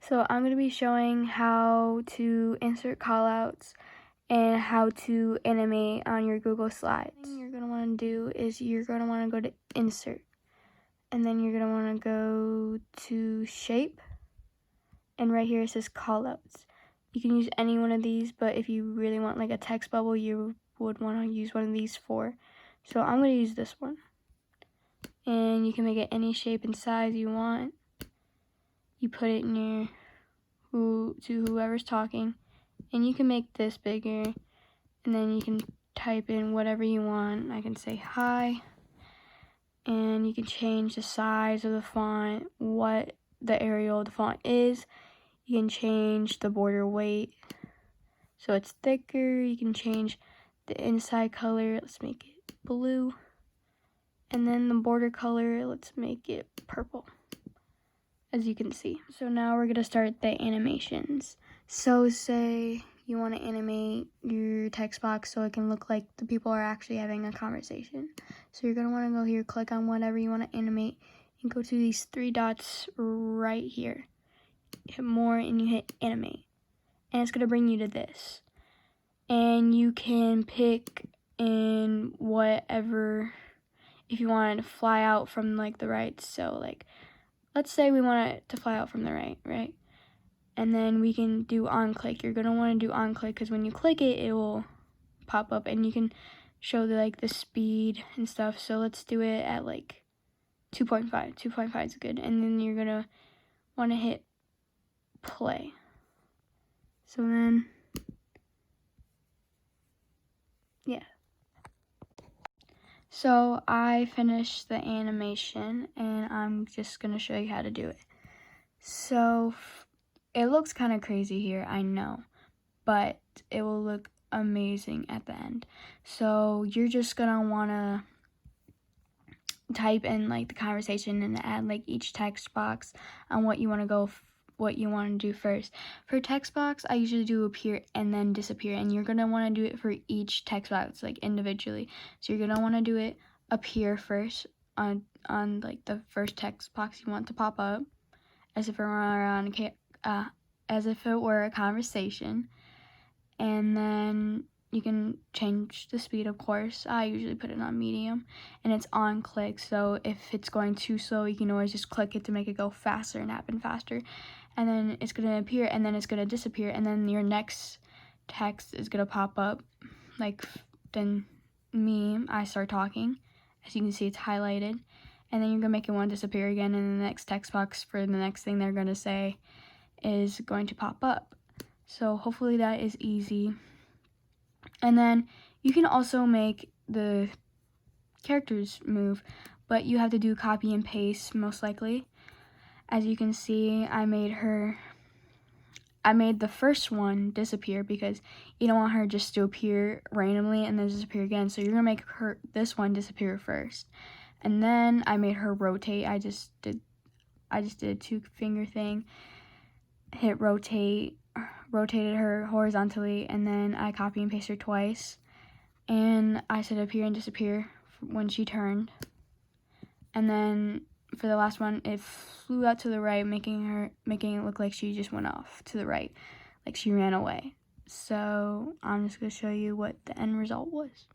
So I'm going to be showing how to insert callouts and how to animate on your Google Slides. The thing you're going to want to do is you're going to want to go to Insert, and then you're going to want to go to Shape, and right here it says Callouts. You can use any one of these, but if you really want like a text bubble, you would want to use one of these four. So I'm going to use this one. And you can make it any shape and size you want. You put it near to whoever's talking, and you can make this bigger, and then you can type in whatever you want. I can say hi, and you can change the size of the font, what the Arial of the font is. You can change the border weight so it's thicker. You can change the inside color. Let's make it blue, and then the border color, let's make it purple, as you can see. So now we're gonna start the animations. So say you want to animate your text box so it can look like the people are actually having a conversation. So you're gonna want to go here, click on whatever you want to animate, and go to these three dots right here. Hit more and you hit animate, and it's gonna bring you to this. And you can pick in whatever, if you want it to fly out from like the right. So like, let's say we want it to fly out from the right? And then we can do on click. You're gonna want to do on click because when you click it, it will pop up, and you can show the speed and stuff. So let's do it at like 2.5. 2.5 is good. And then you're gonna want to hit play. So then, yeah. So I finished the animation, and I'm just gonna show you how to do it. So it looks kind of crazy here, I know, but it will look amazing at the end. So you're just gonna wanna type in like the conversation and add like each text box on what you want to do first. For text box, I usually do appear and then disappear, and you're gonna want to do it for each text box like individually. So you're gonna want to do it appear first on like the first text box you want to pop up, as if it were a conversation, and then you can change the speed, of course. I usually put it on medium, and it's on click, so if it's going too slow, you can always just click it to make it go faster and happen faster. And then it's going to appear, and then it's going to disappear, and then your next text is going to pop up. Like, then I start talking. As you can see, it's highlighted. And then you're going to make it one disappear again, and the next text box for the next thing they're going to say is going to pop up. So hopefully that is easy. And then you can also make the characters move, but you have to do copy and paste most likely. As you can see, I made the first one disappear because you don't want her just to appear randomly and then disappear again. So you're gonna make this one disappear first. And then I made her rotate. I just did a 2-finger thing, hit rotate, rotated her horizontally, and then I copy and paste her twice. And I said appear and disappear when she turned. And then for the last one, it flew out to the right, making it look like she just went off to the right, like she ran away. So I'm just gonna show you what the end result was.